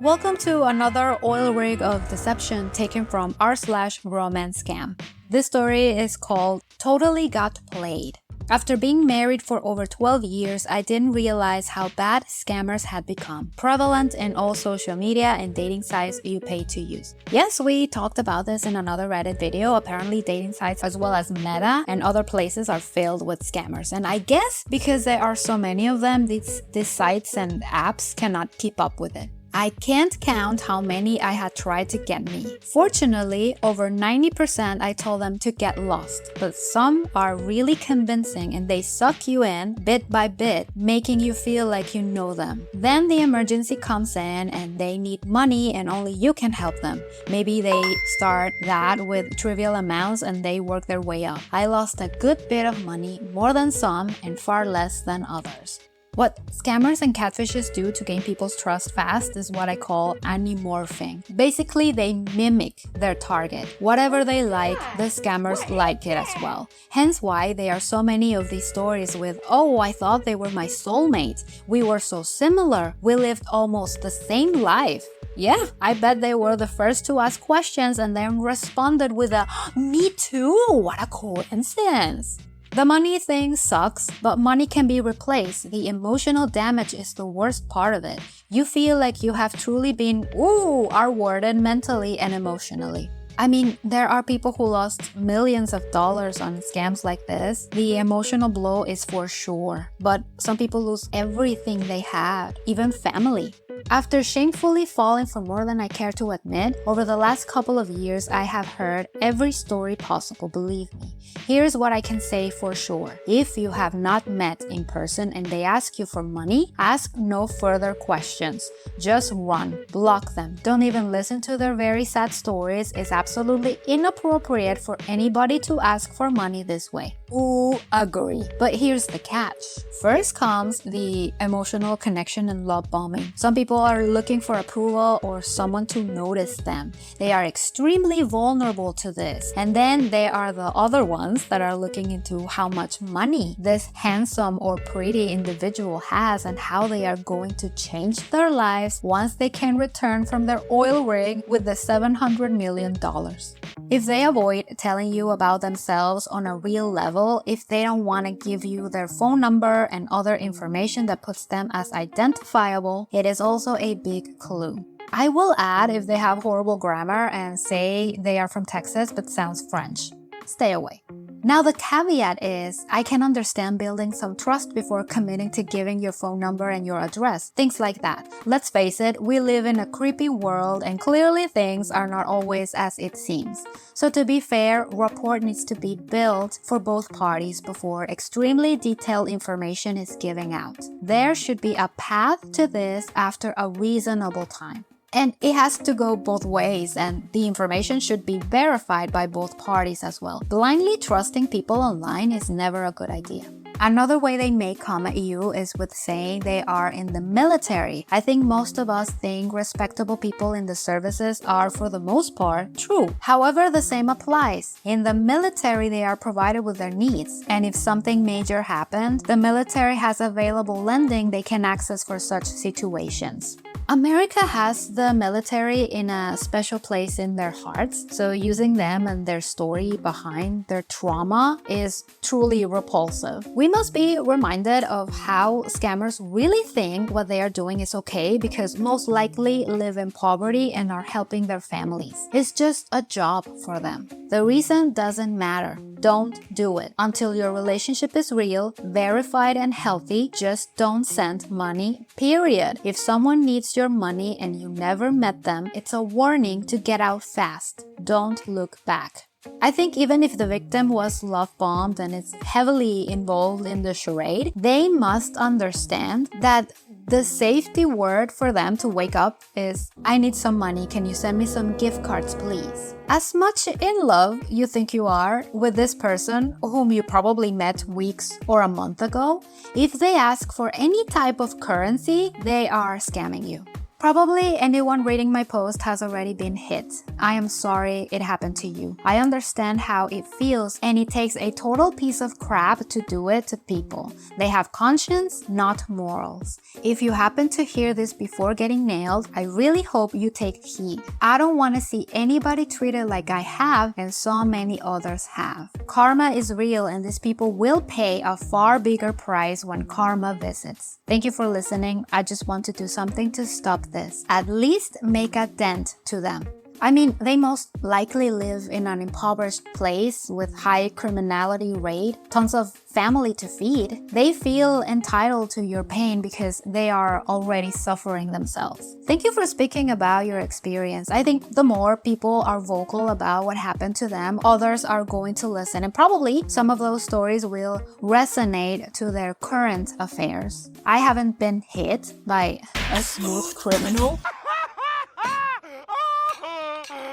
Welcome to another oil rig of deception taken from r/romance scam. This story is called Totally Got Played. After being married for over 12 years, I didn't realize how bad scammers had become, prevalent in all social media and dating sites you pay to use. Yes, we talked about this in another Reddit video. Apparently, dating sites as well as Meta and other places are filled with scammers. And I guess because there are so many of them, these sites and apps cannot keep up with it. I can't count how many I had tried to get me. Fortunately, over 90% I told them to get lost, but some are really convincing and they suck you in bit by bit, making you feel like you know them. Then the emergency comes in and they need money and only you can help them. Maybe they start that with trivial amounts and they work their way up. I lost a good bit of money, more than some and far less than others. What scammers and catfishes do to gain people's trust fast is what I call anti-morphing. Basically, they mimic their target. Whatever they like, the scammers like it as well. Hence why there are so many of these stories with, "Oh, I thought they were my soulmate. We were so similar. We lived almost the same life." Yeah, I bet they were the first to ask questions and then responded with a, "Me too, what a coincidence." The money thing sucks, but money can be replaced. The emotional damage is the worst part of it. You feel like you have truly been rewarded mentally and emotionally. I mean, there are people who lost millions of dollars on scams like this. The emotional blow is for sure, but some people lose everything they had, even family. After shamefully falling for more than I care to admit, over the last couple of years, I have heard every story possible, believe me. Here's what I can say for sure. If you have not met in person and they ask you for money, ask no further questions. Just run, block them. Don't even listen to their very sad stories. It's absolutely inappropriate for anybody to ask for money this way. Ooh, agree. But here's the catch. First comes the emotional connection and love bombing. Some people are looking for approval or someone to notice them. They are extremely vulnerable to this. And then there are the other ones that are looking into how much money this handsome or pretty individual has and how they are going to change their lives once they can return from their oil rig with the $700 million. If they avoid telling you about themselves on a real level, if they don't want to give you their phone number and other information that puts them as identifiable, it is also a big clue. I will add if they have horrible grammar and say they are from Texas but sounds French. Stay away. Now the caveat is, I can understand building some trust before committing to giving your phone number and your address, things like that. Let's face it, we live in a creepy world and clearly things are not always as it seems. So to be fair, rapport needs to be built for both parties before extremely detailed information is given out. There should be a path to this after a reasonable time. And it has to go both ways, and the information should be verified by both parties as well. Blindly trusting people online is never a good idea. Another way they may come at you is with saying they are in the military. I think most of us think respectable people in the services are, for the most part, true. However, the same applies. In the military, they are provided with their needs. And if something major happened, the military has available lending they can access for such situations. America has the military in a special place in their hearts, so using them and their story behind their trauma is truly repulsive. We must be reminded of how scammers really think what they are doing is okay because most likely live in poverty and are helping their families. It's just a job for them. The reason doesn't matter. Don't do it. Until your relationship is real, verified and healthy, just don't send money, period. If someone needs your money and you never met them, it's a warning to get out fast. Don't look back. I think even if the victim was love bombed and is heavily involved in the charade, they must understand that the safety word for them to wake up is, "I need some money, can you send me some gift cards please?" As much in love you think you are with this person whom you probably met weeks or a month ago, if they ask for any type of currency, they are scamming you. Probably anyone reading my post has already been hit. I am sorry it happened to you. I understand how it feels, and it takes a total piece of crap to do it to people. They have conscience, not morals. If you happen to hear this before getting nailed, I really hope you take heed. I don't want to see anybody treated like I have and so many others have. Karma is real, and these people will pay a far bigger price when karma visits. Thank you for listening. I just want to do something to stop this. At least make a dent to them. I mean, they most likely live in an impoverished place with high criminality rate, tons of family to feed. They feel entitled to your pain because they are already suffering themselves. Thank you for speaking about your experience. I think the more people are vocal about what happened to them, others are going to listen, and probably some of those stories will resonate to their current affairs. I haven't been hit by a smooth criminal,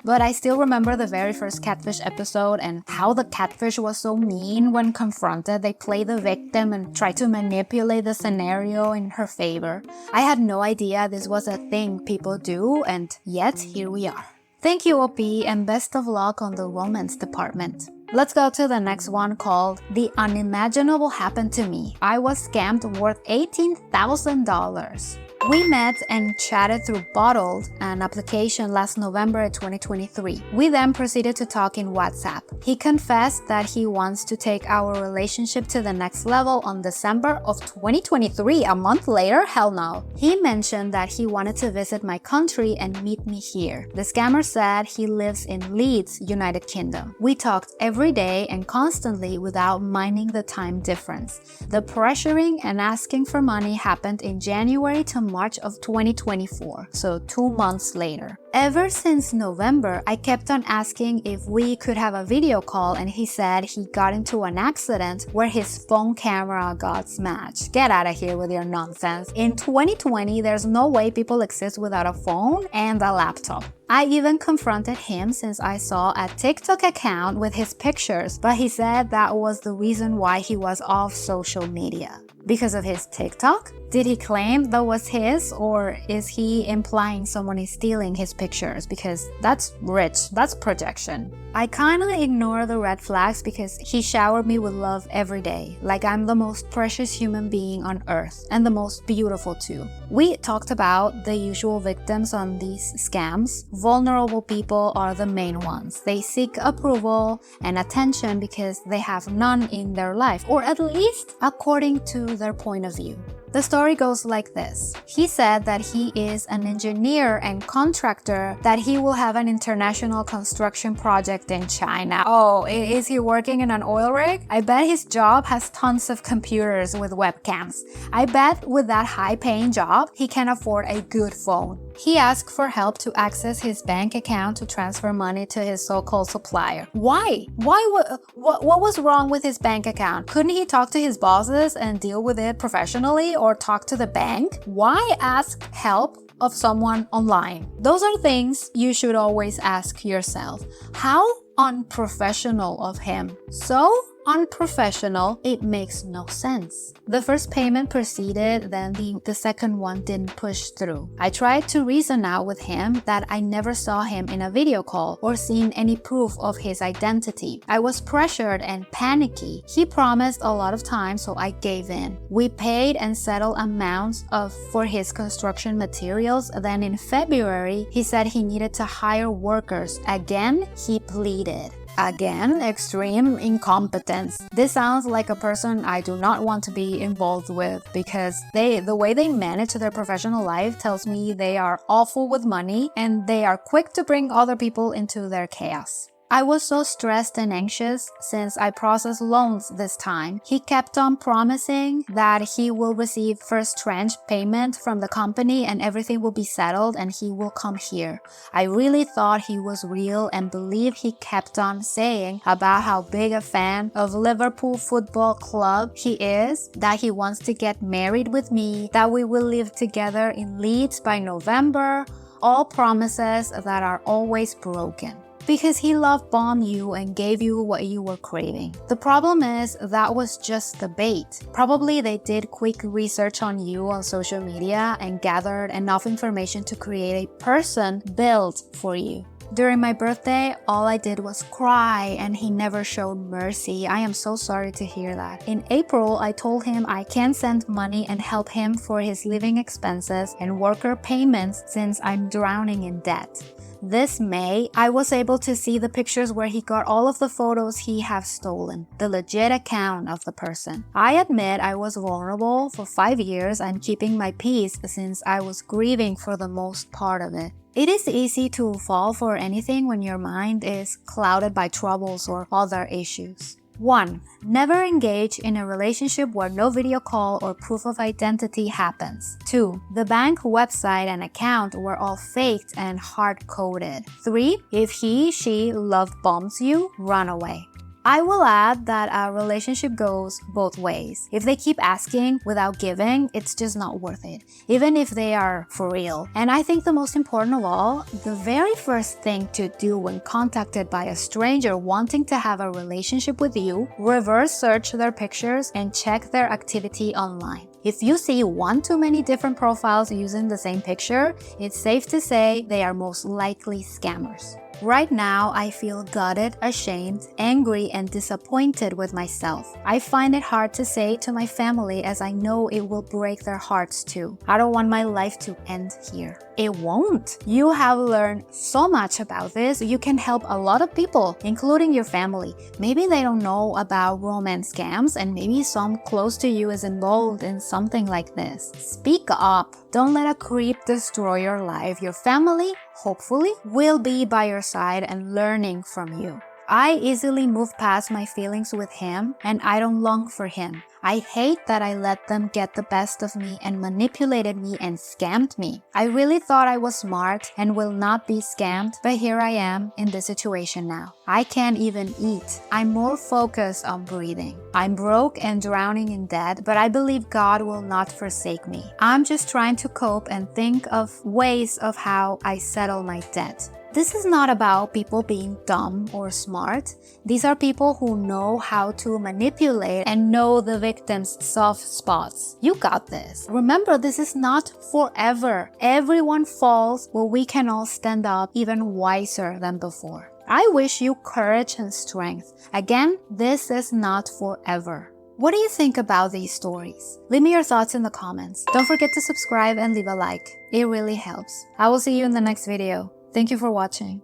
but I still remember the very first Catfish episode and how the catfish was so mean when confronted. They play the victim and try to manipulate the scenario in her favor. I had no idea this was a thing people do, and yet here we are. Thank you, OP, and best of luck on the romance department. Let's go to the next one called The Unimaginable Happened to Me. I was scammed worth $18,000. We met and chatted through Bottled, an application last November 2023. We then proceeded to talk in WhatsApp. He confessed that he wants to take our relationship to the next level on December of 2023, a month later? Hell no. He mentioned that he wanted to visit my country and meet me here. The scammer said he lives in Leeds, United Kingdom. We talked every day and constantly without minding the time difference. The pressuring and asking for money happened in January to March of 2024, so 2 months later. Ever since November, I kept on asking if we could have a video call, and he said he got into an accident where his phone camera got smashed. Get out of here with your nonsense. In 2020, there's no way people exist without a phone and a laptop. I even confronted him since I saw a TikTok account with his pictures, but he said that was the reason why he was off social media. Because of his TikTok? Did he claim that was his, or is he implying someone is stealing his pictures? Because that's rich, that's projection. I kinda ignore the red flags because he showered me with love every day, like I'm the most precious human being on earth, and the most beautiful too. We talked about the usual victims on these scams. Vulnerable people are the main ones. They seek approval and attention because they have none in their life, or at least according to their point of view. The story goes like this. He said that he is an engineer and contractor, that he will have an international construction project in China. Oh, is he working in an oil rig? I bet his job has tons of computers with webcams. I bet with that high-paying job, he can afford a good phone. He asked for help to access his bank account to transfer money to his so-called supplier. Why? What was wrong with his bank account? Couldn't he talk to his bosses and deal with it professionally, or talk to the bank? Why ask help of someone online? Those are things you should always ask yourself. How unprofessional of him. So unprofessional, it makes no sense. The first payment proceeded, then the second one didn't push through. I tried to reason out with him that I never saw him in a video call or seen any proof of his identity. I was pressured and panicky. He promised a lot of time, so I gave in. We paid and settled amounts for his construction materials. Then in February, he said he needed to hire workers. Again, he pleaded. Again, extreme incompetence. This sounds like a person I do not want to be involved with, because the way they manage their professional life tells me they are awful with money and they are quick to bring other people into their chaos. I was so stressed and anxious since I processed loans this time. He kept on promising that he will receive first tranche payment from the company and everything will be settled and he will come here. I really thought he was real and believe he kept on saying about how big a fan of Liverpool Football Club he is, that he wants to get married with me, that we will live together in Leeds by November. All promises that are always broken. because he love bombed you and gave you what you were craving. The problem is that was just the bait. Probably they did quick research on you on social media and gathered enough information to create a person built for you. During my birthday, all I did was cry and he never showed mercy. I am so sorry to hear that. In April, I told him I can send money and help him for his living expenses and worker payments since I'm drowning in debt. This May, I was able to see the pictures where he got all of the photos he have stolen, the legit account of the person. I admit I was vulnerable for 5 years and keeping my peace since I was grieving for the most part of it. It is easy to fall for anything when your mind is clouded by troubles or other issues. 1. Never engage in a relationship where no video call or proof of identity happens. 2. The bank website and account were all faked and hard-coded. 3. If he/she love bombs you, run away. I will add that a relationship goes both ways. If they keep asking without giving, it's just not worth it, even if they are for real. And I think the most important of all, the very first thing to do when contacted by a stranger wanting to have a relationship with you, reverse search their pictures and check their activity online. If you see one too many different profiles using the same picture, it's safe to say they are most likely scammers. Right now, I feel gutted, ashamed, angry, and disappointed with myself. I find it hard to say to my family as I know it will break their hearts too. I don't want my life to end here. It won't. You have learned so much about this. You can help a lot of people, including your family. Maybe they don't know about romance scams and maybe some close to you is involved in something like this. Speak up. Don't let a creep destroy your life. Your family, hopefully, will be by your side and learning from you. I easily move past my feelings with him and I don't long for him. I hate that I let them get the best of me and manipulated me and scammed me. I really thought I was smart and will not be scammed, but here I am in this situation now. I can't even eat. I'm more focused on breathing. I'm broke and drowning in debt, but I believe God will not forsake me. I'm just trying to cope and think of ways of how I settle my debt. This is not about people being dumb or smart. These are people who know how to manipulate and know the victim's soft spots. You got this. Remember, this is not forever. Everyone falls, but we can all stand up even wiser than before. I wish you courage and strength. Again, this is not forever. What do you think about these stories? Leave me your thoughts in the comments. Don't forget to subscribe and leave a like. It really helps. I will see you in the next video. Thank you for watching.